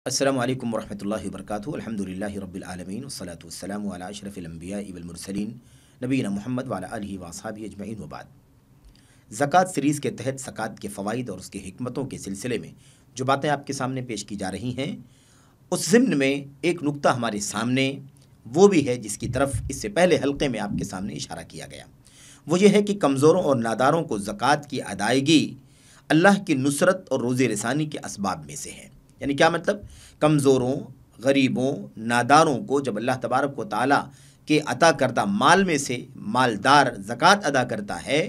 अस्सलामु अलैकुम वरहमतुल्लाहि वबरकातुहू अल्हम्दुलिल्लाहि रब्बिल आलमीन वस्सलातु वस्सलामु अला अशरफिल अंबियाइ वल मुरसलीन नबीना मुहम्मद व अला आलिहि व अस्हाबिहि अजमईन व बाद। ज़कात सीरीज़ के तहत ज़कात के फ़वाइद और उसकी हिकमतों के सिलसिले में जो बातें आपके सामने पेश की जा रही हैं, उस ज़िम्न में एक नुक्ता हमारे सामने वो भी है जिसकी तरफ इससे पहले हल्के में आपके सामने इशारा किया गया। वो ये है कि कमज़ोरों और नादारों को ज़कात की अदायगी अल्लाह की नुसरत और रोज़ी रसानी के असबाब में से है। यानी क्या मतलब? कमज़ोरों, गरीबों, नादारों को जब अल्लाह तबारक व तआला के अता करदा माल में से मालदार ज़कात अदा करता है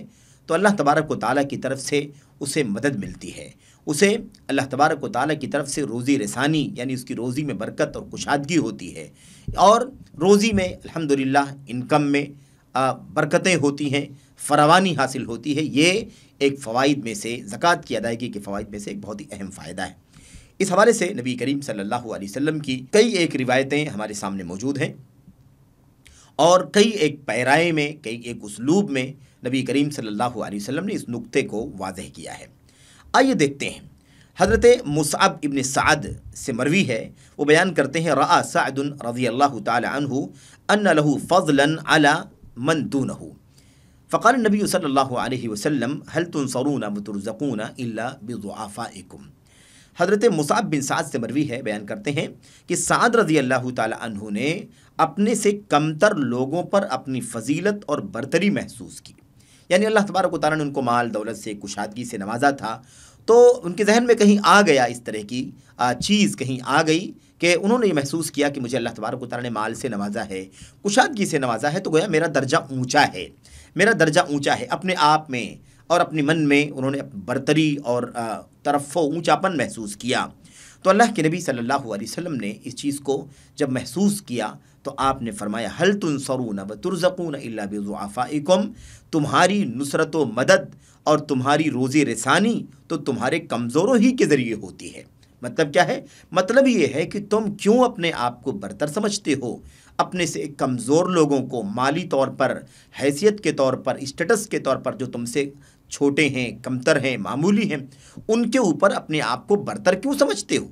तो अल्लाह तबारक व तआला की तरफ से उसे मदद मिलती है, उसे अल्लाह तबारक व तआला की तरफ से रोज़ी रसानी यानी उसकी रोज़ी में बरकत और कुशादगी होती है और रोज़ी में अल्हम्दुलिल्लाह इनकम में बरकतें होती हैं, फरावानी हासिल होती है। ये एक फ़वाइद में से, ज़कात की अदायगी के फ़वाइद में से एक बहुत ही अहम फ़ायदा है। इस हवाले से नबी करीम सल्लल्लाहु अलैहि वसल्लम की कई एक रिवायतें हमारे सामने मौजूद हैं और कई एक पैराए में, कई एक उसलूब में नबी करीम सल्लल्लाहु अलैहि वसल्लम ने इस नुक्ते को वाज़ेह किया है। आइए देखते हैं। हज़रत मुसअब इब्न सअद से मरवी है, वो बयान करते हैं, रआ सअदुन रज़ियल्लाहु तआला अन्हु अन्न लहु फ़ज़लन अला मन दूनहु फ़क़ाल नबी सल्लल्लाहु अलैहि वसल्लम हल तुनसरून व तुरज़क़ून इल्ला बिज़ुआफ़ाइकुम। हज़रत मुसअब बिन साद से मरवी है, बयान करते हैं कि साद रज़ी अल्लाह ताला अन्हु ने अपने से कमतर लोगों पर अपनी फ़जीलत और बरतरी महसूस की। यानी अल्लाह तबारक व तआला ने उनको माल दौलत से, कुशादगी से नवाजा था, तो उनके जहन में कहीं आ गया, इस तरह की चीज़ कहीं आ गई कि उन्होंने ये महसूस किया कि मुझे अल्लाह तबारक व तआला ने माल से नवाजा है, कुशादगी से नवाजा है, तो गोया मेरा दर्जा ऊँचा है, मेरा दर्जा ऊँचा है। अपने आप में और अपने मन में उन्होंने बरतरी और तरफ़ो ऊँचापन महसूस किया। तो अल्लाह के नबी सल्लल्लाहु अलैहि वसल्लम ने इस चीज़ को जब महसूस किया तो आपने फरमाया, हल तुनसरून व तुरज़क़ून इल्ला बिज़ुआफ़ाइकुम, तुम्हारी नुसरत व मदद और तुम्हारी रोज़ी रसानी तो तुम्हारे कमज़ोरों ही के ज़रिए होती है। मतलब क्या है? मतलब ये है कि तुम क्यों अपने आप को बरतर समझते हो? अपने से कमज़ोर लोगों को माली तौर पर, हैसियत के तौर पर, स्टेटस के तौर पर जो तुमसे छोटे हैं, कमतर हैं, मामूली हैं, उनके ऊपर अपने आप को बरतर क्यों समझते हो?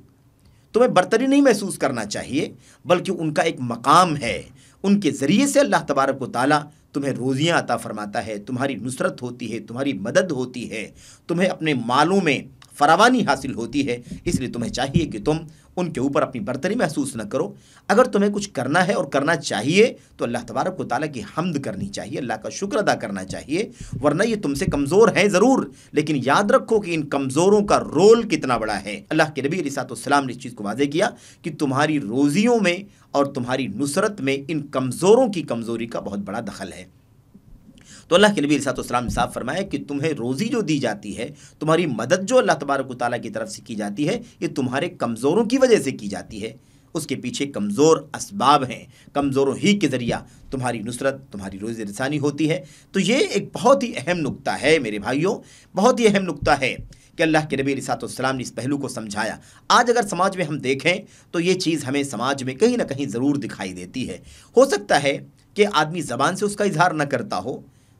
तुम्हें बरतरी नहीं महसूस करना चाहिए, बल्कि उनका एक मकाम है, उनके ज़रिए से अल्लाह तबारक व तआला तुम्हें रोज़ियाँ अता फरमाता है, तुम्हारी नुसरत होती है, तुम्हारी मदद होती है, तुम्हें अपने मालों में फरावानी हासिल होती है। इसलिए तुम्हें चाहिए कि तुम उनके ऊपर अपनी बरतरी महसूस न करो। अगर तुम्हें कुछ करना है और करना चाहिए तो अल्लाह तबारक व तआला की हम्द करनी चाहिए, अल्लाह का शुक्र अदा करना चाहिए। वरना ये तुमसे कमज़ोर हैं ज़रूर, लेकिन याद रखो कि इन कमज़ोरों का रोल कितना बड़ा है। अल्लाह के नबी अलैहिस्सलाम ने इस चीज़ को वाज़ेह किया कि तुम्हारी रोज़ियों में और तुम्हारी नुसरत में इन कमज़ोरों की कमज़ोरी का बहुत बड़ा दखल है। तो अल्लाह के नबी अलैहिस्सलाम ने साफ फरमाया कि तुम्हें रोज़ी जो दी जाती है, तुम्हारी मदद जो अल्लाह तबारक व तआला की तरफ से की जाती है, ये तुम्हारे कमज़ोरों की वजह से की जाती है। उसके पीछे कमज़ोर असबाब हैं, कमज़ोरों ही के ज़रिया तुम्हारी नुसरत, तुम्हारी रोज़ी रसानी होती है। तो ये एक बहुत ही अहम नुक्ता है मेरे भाइयों, बहुत ही अहम नुक्ता है कि अल्लाह के नबी अलैहिस्सलाम ने इस पहलू को समझाया। आज अगर समाज में हम देखें तो ये चीज़ हमें समाज में कहीं ना कहीं ज़रूर दिखाई देती है। हो सकता है कि आदमी ज़बान से उसका इजहार न करता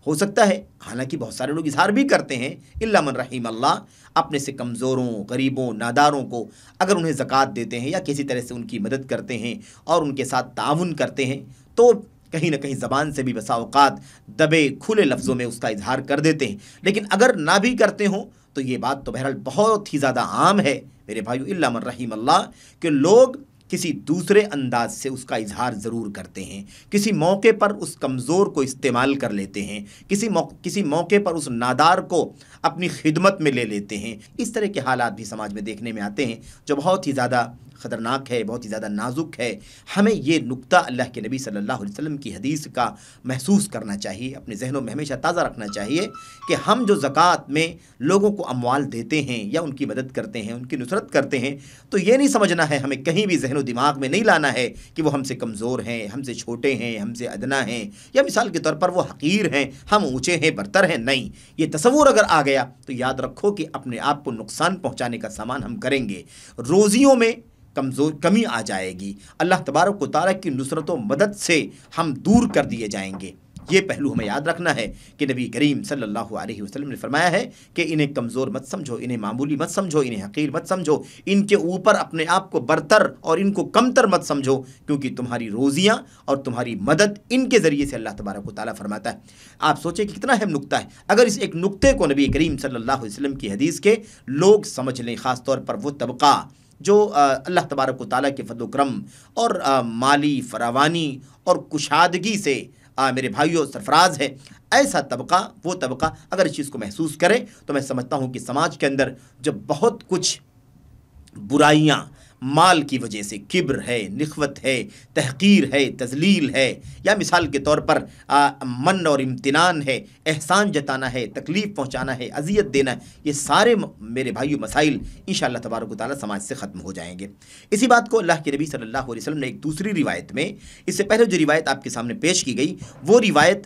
हो सकता है, हालांकि बहुत सारे लोग इजहार भी करते हैं, इल्ला मन रहीम अल्लाह, अपने से कमज़ोरों, गरीबों, नादारों को अगर उन्हें ज़कात देते हैं या किसी तरह से उनकी मदद करते हैं और उनके साथ ताउन करते हैं तो कहीं ना कहीं ज़बान से भी बसा औक़ात दबे खुले लफ्ज़ों में उसका इजहार कर देते हैं। लेकिन अगर ना भी करते हों तो ये बात तो बहरहाल बहुत ही ज़्यादा आम है मेरे भाइयों, इल्ला मन रहीम अल्लाह, कि लोग किसी दूसरे अंदाज से उसका इजहार ज़रूर करते हैं, किसी मौके पर उस कमज़ोर को इस्तेमाल कर लेते हैं, किसी मौके पर उस नादार को अपनी खिदमत में ले लेते हैं। इस तरह के हालात भी समाज में देखने में आते हैं जो बहुत ही ज़्यादा ख़तरनाक है, बहुत ही ज़्यादा नाजुक है। हमें ये नुक्ता अल्लाह के नबी सल्लल्लाहु अलैहि वसल्लम की हदीस का महसूस करना चाहिए, अपने जहनों में हमेशा ताज़ा रखना चाहिए कि हम जो ज़कात में लोगों को अमवाल देते हैं या उनकी मदद करते हैं, उनकी नुसरत करते हैं, तो ये नहीं समझना है, हमें कहीं भी जहनो दिमाग में नहीं लाना है कि वो हमसे कमज़ोर हैं, हमसे छोटे हैं, हमसे अदना हैं, या मिसाल के तौर पर वो हक़ीर हैं, हम ऊँचे हैं, बरतर हैं। नहीं, ये तसव्वुर अगर आ गया तो याद रखो कि अपने आप को नुकसान पहुँचाने का सामान हम करेंगे। रोज़ियों में कमी आ जाएगी, अल्लाह तबारक व तआला की नुसरत व मदद से हम दूर कर दिए जाएंगे। یہ پہلو ہمیں یاد رکھنا ہے کہ نبی کریم صلی اللہ علیہ وسلم نے فرمایا ہے کہ انہیں کمزور مت سمجھو، انہیں معمولی مت سمجھو، انہیں حقیر مت سمجھو، ان کے اوپر اپنے آپ کو برتر اور ان کو کمتر مت سمجھو، کیونکہ تمہاری روزیاں اور تمہاری مدد ان کے ذریعے سے اللہ تبارک و تعالیٰ فرماتا ہے۔ آپ سوچیں کہ کتنا اہم نقطہ ہے، اگر اس ایک نقطے کو نبی کریم صلی اللہ علیہ وسلم کی حدیث کے لوگ سمجھ لیں، خاص طور پر وہ طبقہ جو اللہ تبارک و تعالیٰ کے فضل و کرم اور مالی فراوانی اور کشادگی سے میرے بھائیوں سرفراز ہے، ایسا طبقہ، وہ طبقہ اگر اس چیز کو محسوس کرے تو میں سمجھتا ہوں کہ سماج کے اندر جب بہت کچھ برائیاں مال کی وجہ سے، کبر ہے، نخوت ہے، تحقیر ہے، تذلیل ہے، یا مثال کے طور پر من اور امتنان ہے، احسان جتانا ہے، تکلیف پہنچانا ہے، اذیت دینا ہے، یہ سارے میرے بھائیو مسائل انشاءاللہ تبارک و تعالیٰ سماج سے ختم ہو جائیں گے۔ اسی بات کو اللہ کے نبی صلی اللہ علیہ وسلم نے ایک دوسری روایت میں، اس سے پہلے جو روایت آپ کے سامنے پیش کی گئی وہ روایت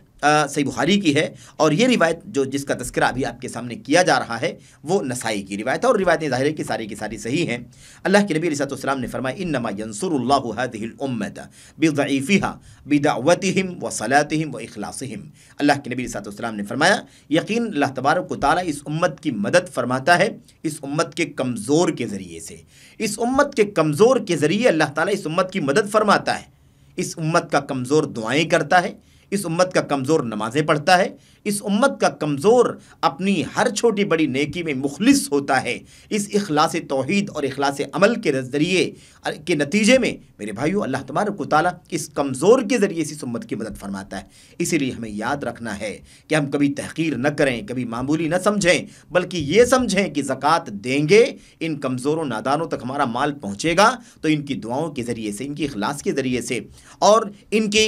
صحیح بخاری کی ہے، اور یہ روایت جس کا تذکرہ ابھی آپ کے سامنے کیا جا رہا ہے وہ نسائی کی روایت ہے، اور روایتیں ظاہر ہے کہ ساری کی ساری صحیح ہیں۔ اللہ کے نبی علیہ السلام نے فرمایا انما ینصر اللہ هذه الامه بضعیفها بدعوتهم وصلاتهم واخلاصهم۔ اللہ کے نبی علیہ السلام نے فرمایا یقین اللہ تبارک و تعالیٰ اس امت کی مدد فرماتا ہے اس امت کے کمزور کے ذریعے سے، اس امت کے کمزور کے ذریعے اللہ تعالیٰ اس امت کی مدد فرماتا ہے، اس امت کا کمزور دعائیں کرتا ہے، اس امت کا کمزور نمازیں پڑھتا ہے، اس امت کا کمزور اپنی ہر چھوٹی بڑی نیکی میں مخلص ہوتا ہے، اس اخلاص توحید اور اخلاص عمل کے ذریعے کے نتیجے میں میرے بھائیو اللہ تبارک و تعالیٰ اس کمزور کے ذریعے سے اس امت کی مدد فرماتا ہے۔ اسی لیے ہمیں یاد رکھنا ہے کہ ہم کبھی تحقیر نہ کریں، کبھی معمولی نہ سمجھیں، بلکہ یہ سمجھیں کہ زکوٰۃ دیں گے، ان کمزوروں نادانوں تک ہمارا مال پہنچے گا تو ان کی دعاؤں کے ذریعے سے، ان کی اخلاص کے ذریعے سے، اور ان کی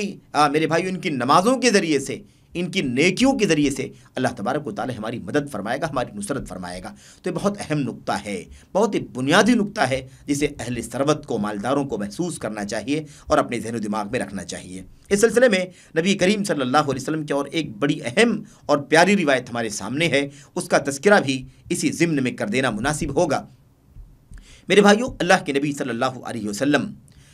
میرے بھائیو ان کی نمازوں کے ذریعے سے، ان کی نیکیوں کے ذریعے سے اللہ تبارک و تعالی ہماری مدد فرمائے گا، ہماری نصرت فرمائے گا۔ تو یہ بہت اہم نقطہ ہے، بہت ہی بنیادی نقطہ ہے جسے اہل ثروت کو، مالداروں کو محسوس کرنا چاہیے اور اپنے ذہن و دماغ میں رکھنا چاہیے۔ اس سلسلے میں نبی کریم صلی اللہ علیہ وسلم کی اور ایک بڑی اہم اور پیاری روایت ہمارے سامنے ہے، اس کا تذکرہ بھی اسی ضمن میں کر دینا مناسب ہوگا۔ میرے بھائیو، اللہ کے نبی صلی اللہ علیہ وسلم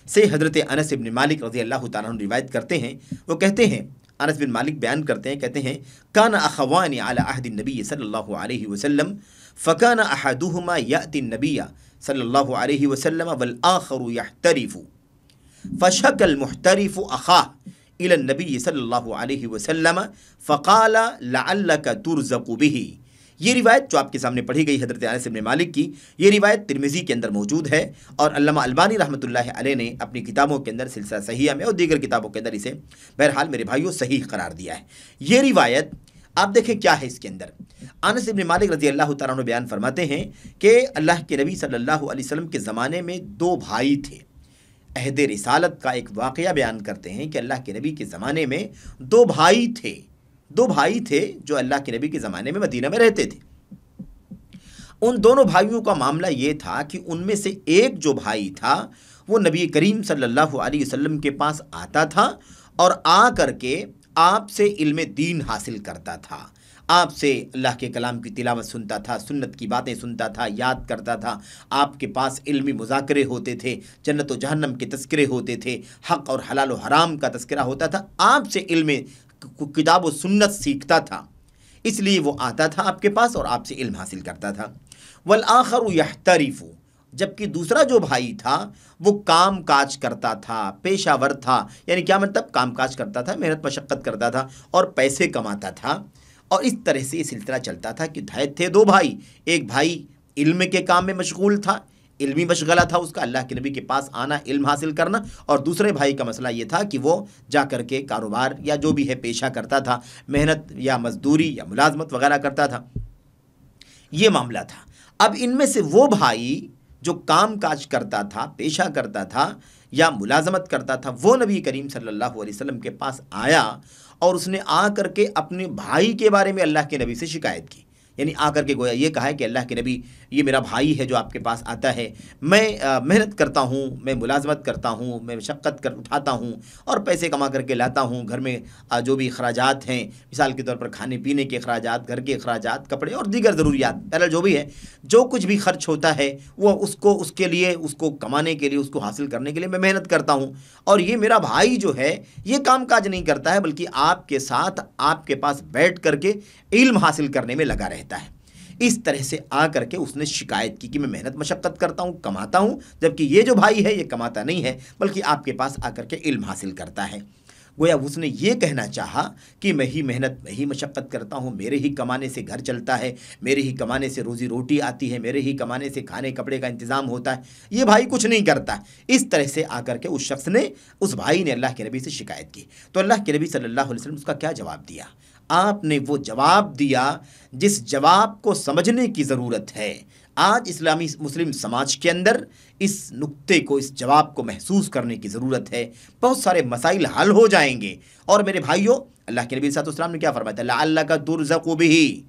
سے حضرت انس بن مالک رضی اللہ تعالیٰ عنہ روایت کرتے ہیں، وہ کہتے ہیں، انس بن مالک بیان کرتے ہیں، کہتے ہیں کان اخوان علی عہد النبی صلی اللہ علیہ وسلم فکان احدہما یأتی النبی صلی اللہ علیہ وسلم والآخر یحترف فشک المحترف اخاہ الى النبی صلی اللہ علیہ وسلم فقال لعلک ترزق به۔ یہ روایت جو آپ کے سامنے پڑھی گئی حضرت انس بن مالک کی، یہ روایت ترمذی کے اندر موجود ہے، اور علامہ البانی رحمۃ اللہ علیہ نے اپنی کتابوں کے اندر سلسلہ صحیحہ میں اور دیگر کتابوں کے اندر اسے بہرحال میرے بھائیوں صحیح قرار دیا ہے۔ یہ روایت آپ دیکھیں کیا ہے اس کے اندر۔ انس بن مالک رضی اللہ تعالیٰ عنہ بیان فرماتے ہیں کہ اللہ کے نبی صلی اللہ علیہ وسلم کے زمانے میں دو بھائی تھے۔ عہد رسالت کا ایک واقعہ بیان کرتے ہیں کہ اللہ کے نبی کے زمانے میں دو بھائی تھے جو اللہ کے نبی کے زمانے میں مدینہ میں رہتے تھے۔ ان دونوں بھائیوں کا معاملہ یہ تھا کہ ان میں سے ایک جو بھائی تھا وہ نبی کریم صلی اللہ علیہ وسلم کے پاس آتا تھا اور آ کر کے آپ سے علم دین حاصل کرتا تھا، آپ سے اللہ کے کلام کی تلاوت سنتا تھا، سنت کی باتیں سنتا تھا، یاد کرتا تھا، آپ کے پاس علمی مذاکرے ہوتے تھے، جنت و جہنم کے تذکرے ہوتے تھے، حق اور حلال و حرام کا تذکرہ ہوتا تھا، آپ سے علم کتاب و سنت سیکھتا تھا، اس لیے وہ آتا تھا آپ کے پاس اور آپ سے علم حاصل کرتا تھا۔ والآخر یحترف، جبکہ دوسرا جو بھائی تھا وہ کام کاج کرتا تھا، پیشہ ور تھا، یعنی کیا مطلب، کام کاج کرتا تھا، محنت مشقت کرتا تھا اور پیسے کماتا تھا، اور اس طرح سے یہ سلسلہ چلتا تھا کہ تھے دو بھائی، ایک بھائی علم کے کام میں مشغول تھا، علمی مشغلہ تھا اس کا، اللہ کے نبی کے پاس آنا، علم حاصل کرنا، اور دوسرے بھائی کا مسئلہ یہ تھا کہ وہ جا کر کے کاروبار یا جو بھی ہے پیشہ کرتا تھا، محنت یا مزدوری یا ملازمت وغیرہ کرتا تھا، یہ معاملہ تھا۔ اب ان میں سے وہ بھائی جو کام کاج کرتا تھا، پیشہ کرتا تھا یا ملازمت کرتا تھا، وہ نبی کریم صلی اللہ علیہ وسلم کے پاس آیا اور اس نے آ کر کے اپنے بھائی کے بارے میں اللہ کے نبی سے شکایت کی، यानी आकर के गोया ये कहा है कि अल्लाह के नबी, ये मेरा भाई है जो आपके पास आता है, मैं मेहनत करता हूँ, मैं मुलाजमत करता हूँ, मैं मशक्क़त कर उठाता हूँ और पैसे कमा करके लाता हूँ। घर में जो भी अखराजात हैं, मिसाल के तौर पर खाने पीने के अखराजात, घर के अखराजात, कपड़े और दीगर ज़रूरियात, बहरहाल जो भी है, जो कुछ भी खर्च होता है वो उसको उसके लिए, उसको कमाने के लिए, उसको हासिल करने के लिए मैं मेहनत करता हूँ। और ये मेरा भाई जो है ये काम काज नहीं करता है, बल्कि आपके साथ आपके पास बैठ करके इल्म हासिल करने में लगा रहता है। इस तरह से आ करके उसने शिकायत की कि मैं मेहनत मशक्क़त करता हूँ, कमाता हूँ, जबकि ये जो भाई है ये कमाता नहीं है, बल्कि आपके पास आकर के इल्म हासिल करता है। गोया उसने ये कहना चाहा कि मैं ही मेहनत, मैं ही मशक्क़त करता हूँ, मेरे ही कमाने से घर चलता है, मेरे ही कमाने से रोज़ी रोटी आती है, मेरे ही कमाने से खाने कपड़े का इंतज़ाम होता है, ये भाई कुछ नहीं करता। इस तरह से आकर के उस शख्स ने, उस भाई ने अल्लाह के नबी से शिकायत की। तो अल्लाह के नबी सल्लल्लाहु अलैहि वसल्लम उसका क्या जवाब दिया? आपने वो जवाब दिया जिस जवाब को समझने की ज़रूरत है। आज इस्लामी मुस्लिम समाज के अंदर इस नुक्ते को, इस जवाब को महसूस करने की ज़रूरत है। बहुत सारे मसाइल हल हो जाएंगे। और मेरे भाइयों, अल्लाह के नबी सल्लल्लाहु अलैहि वसल्लम ने क्या फरमाया था? लअल्लका तुरज़क़ु बिही।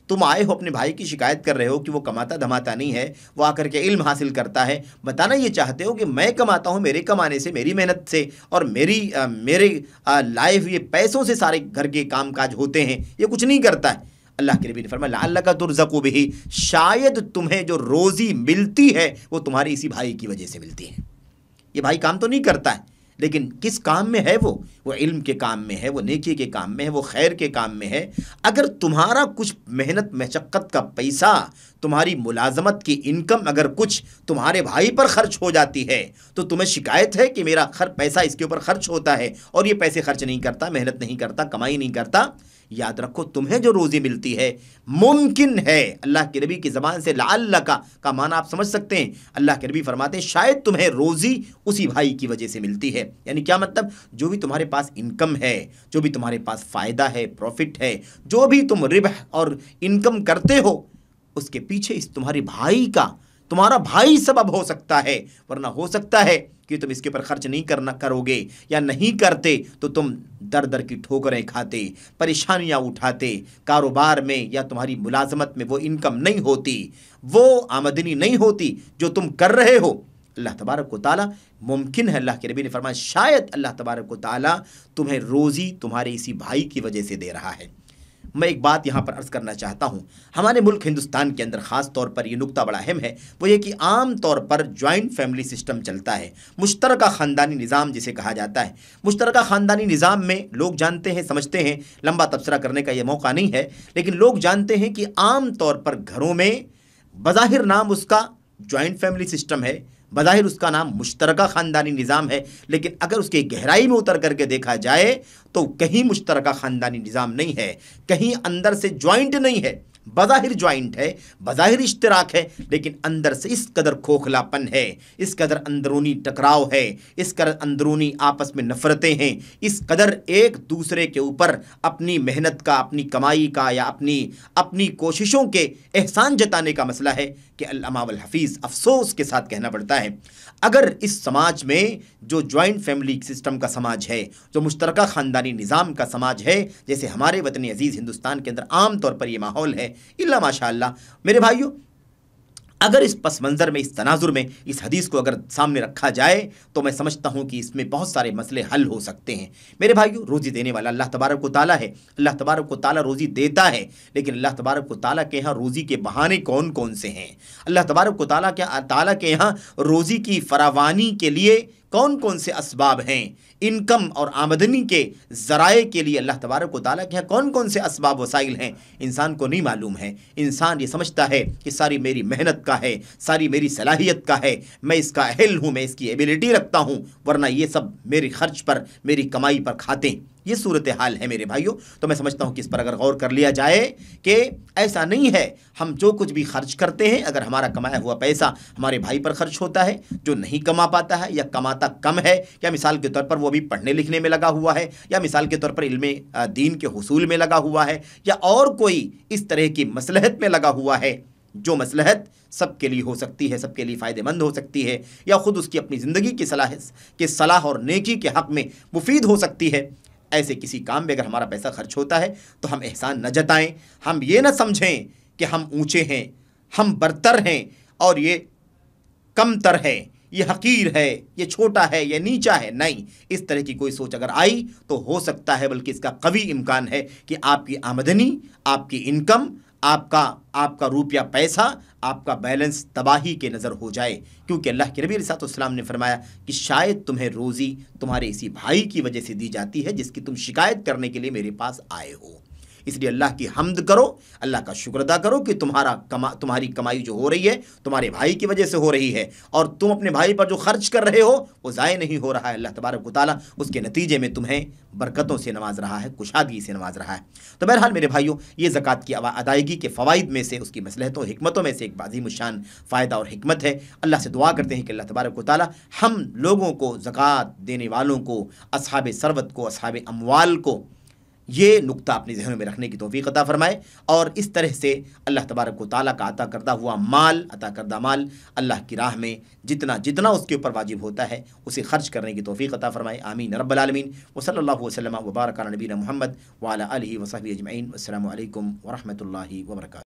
तुम आए हो अपने भाई की शिकायत कर रहे हो कि वो कमाता धमाता नहीं है, वो आकर के इल्म हासिल करता है। बताना ये चाहते हो कि मैं कमाता हूँ, मेरे कमाने से, मेरी मेहनत से और मेरे लाए हुए पैसों से सारे घर के काम काज होते हैं, ये कुछ नहीं करता है। अल्लाह के नबी ने फरमाया लअल्लका तुरज़क़ु बिही, शायद तुम्हें जो रोज़ी मिलती है वो तुम्हारे इसी भाई की वजह से मिलती है। ये भाई काम तो नहीं करता है, लेकिन किस काम में है वो इल्म के काम में है, वो नेकी के काम में है, वो खैर के काम में है। अगर तुम्हारा कुछ मेहनत मशक्क़त का पैसा, तुम्हारी मुलाजमत की इनकम अगर कुछ तुम्हारे भाई पर खर्च हो जाती है तो तुम्हें शिकायत है कि मेरा पैसा इसके ऊपर खर्च होता है और ये पैसे खर्च नहीं करता, मेहनत नहीं करता, कमाई नहीं करता। याद रखो, तुम्हें जो रोज़ी मिलती है, मुमकिन है, अल्लाह के नबी की ज़बान से लअल्लका का माना आप समझ सकते हैं। अल्लाह के नबी फरमाते हैं शायद तुम्हें रोज़ी उसी भाई की वजह से मिलती है। यानी क्या मतलब? जो भी तुम्हारे पास इनकम है, जो भी तुम्हारे पास फ़ायदा है, प्रॉफिट है, जो भी तुम रिबह और इनकम करते हो, उसके पीछे इस तुम्हारे भाई का, तुम्हारा भाई सबब हो सकता है। वरना हो सकता है कि तुम इसके ऊपर खर्च नहीं करोगे या नहीं करते तो तुम दर दर की ठोकरें खाते, परेशानियां उठाते, कारोबार में या तुम्हारी मुलाजमत में वो इनकम नहीं होती, वो आमदनी नहीं होती जो तुम कर रहे हो। अल्लाह तबारक व तआला, मुमकिन है, अल्लाह के नबी ने फरमाया शायद अल्लाह तबारक व तआला तुम्हें रोज़ी तुम्हारे इसी भाई की वजह से दे रहा है। मैं एक बात यहाँ पर अर्ज़ करना चाहता हूँ। हमारे मुल्क हिंदुस्तान के अंदर ख़ास तौर पर ये नुक्ता बड़ा अहम है, वो ये कि आम तौर पर जॉइंट फैमिली सिस्टम चलता है, मुश्तरका ख़ानदानी निज़ाम जिसे कहा जाता है। मुश्तरका ख़ानदानी निज़ाम में लोग जानते हैं, समझते हैं, लंबा तबसरा करने का ये मौका नहीं है, लेकिन लोग जानते हैं कि आम तौर पर घरों में बज़ाहिर नाम उसका जॉइंट फैमिली सिस्टम है, बज़ाहिर उसका नाम मुश्तरका ख़ानदानी निज़ाम है, लेकिन अगर उसके गहराई में उतर करके देखा जाए तो कहीं मुश्तरका ख़ानदानी निज़ाम नहीं है, कहीं अंदर से जॉइंट नहीं है। बज़ाहिर जॉइंट है, बज़ाहिर इश्तिराक है, लेकिन अंदर से इस कदर खोखलापन है, इस कदर अंदरूनी टकराव है, इस कदर अंदरूनी आपस में नफ़रतें हैं, इस कदर एक दूसरे के ऊपर अपनी मेहनत का, अपनी कमाई का या अपनी कोशिशों के एहसान जताने का मसला है कि अल्लामा वल हफ़ीज़ अफसोस के साथ कहना पड़ता है, अगर इस समाज में जो जॉइंट फैमिली सिस्टम का समाज है, जो मुश्तरका ख़ानदानी निज़ाम का समाज है, जैसे हमारे वतन अज़ीज़ हिंदुस्तान के अंदर आम तौर पर ये माहौल है, इल्ला माशाअल्लाह, मेरे भाइयों, अगर इस पस मंज़र में, इस तनाजुर में इस हदीस को अगर सामने रखा जाए तो मैं समझता हूँ कि इसमें बहुत सारे मसले हल हो सकते हैं। मेरे भाइयों, रोज़ी देने वाला अल्लाह तबारक व तआला है, अल्लाह तबारक व तआला रोज़ी देता है, लेकिन अल्लाह तबारक व तआला के यहाँ रोज़ी के बहाने कौन कौन से हैं? अल्लाह तबारक व तआला के यहाँ रोज़ी की फरावानी के लिए कौन कौन से असबाब हैं? इनकम और आमदनी के ज़राए के लिए अल्लाह तबारक व तआला के यहाँ कौन कौन से असबाब वसाइल हैं? इंसान को नहीं मालूम है। इंसान ये समझता है कि सारी मेरी मेहनत का है, सारी मेरी सलाहियत का है, मैं इसका अहल हूँ, मैं इसकी एबिलिटी रखता हूँ, वरना ये सब मेरे खर्च पर, मेरी कमाई पर खाते। ये सूरत हाल है मेरे भाइयों। तो मैं समझता हूँ कि इस पर अगर गौर कर लिया जाए कि ऐसा नहीं है, हम जो कुछ भी खर्च करते हैं, अगर हमारा कमाया हुआ पैसा हमारे भाई पर खर्च होता है जो नहीं कमा पाता है या कमाता कम है, या मिसाल के तौर पर वो भी पढ़ने लिखने में लगा हुआ है, या मिसाल के तौर पर इल्मे दीन के हुसूल में लगा हुआ है, या और कोई इस तरह की मसलहत में लगा हुआ है, जो मसलहत सबके लिए हो सकती है, सबके लिए फ़ायदेमंद हो सकती है, या ख़ुद उसकी अपनी ज़िंदगी की सलाह और नेकी के हक़ में मुफीद हो सकती है, ऐसे किसी काम में अगर हमारा पैसा खर्च होता है तो हम एहसान न जताएं, हम ये न समझें کہ ہم اونچے ہیں، ہم برتر ہیں اور یہ کم تر ہے، یہ حقیر ہے، یہ چھوٹا ہے، یہ نیچا ہے. نہیں، اس طرح کی کوئی سوچ اگر آئی تو ہو سکتا ہے، بلکہ اس کا قوی امکان ہے کہ آپ کی آمدنی، آپ کی انکم، آپ کا روپیہ پیسہ، آپ کا بیلنس تباہی کے نظر ہو جائے. کیونکہ اللہ کے نبی علیہ السلام نے فرمایا کہ شاید تمہیں روزی تمہارے اسی بھائی کی وجہ سے دی جاتی ہے جس کی تم شکایت کرنے کے لیے میرے پاس آئے ہو. اس لیے اللہ کی حمد کرو، اللہ کا شکر ادا کرو کہ تمہاری کمائی جو ہو رہی ہے تمہارے بھائی کی وجہ سے ہو رہی ہے، اور تم اپنے بھائی پر جو خرچ کر رہے ہو وہ ضائع نہیں ہو رہا ہے. اللہ تبارک و تعالیٰ اس کے نتیجے میں تمہیں برکتوں سے نواز رہا ہے، کشادگی سے نواز رہا ہے. تو بہرحال میرے بھائیوں، یہ زکوٰۃ کی ادائیگی کے فوائد میں سے، اس کی مصلحتوں حکمتوں میں سے ایک عظیم الشان فائدہ اور حکمت ہے. اللہ سے دعا کرتے ہیں کہ اللہ تبارک و تعالیٰ ہم لوگوں کو، زکوٰۃ دینے والوں کو، اصحاب ثروت کو، اصحاب اموال کو، یہ نقطہ اپنے ذہنوں میں رکھنے کی توفیق عطا فرمائے، اور اس طرح سے اللہ تبارک و تعالیٰ کا عطا کردہ مال اللہ کی راہ میں جتنا اس کے اوپر واجب ہوتا ہے اسے خرچ کرنے کی توفیق عطا فرمائے. آمین رب العالمین. وصلی اللہ وسلم وبارک علی نبینا محمد وعلی آلہ وصحبہ اجمعین. السلام علیکم ورحمۃ اللہ وبرکاتہ.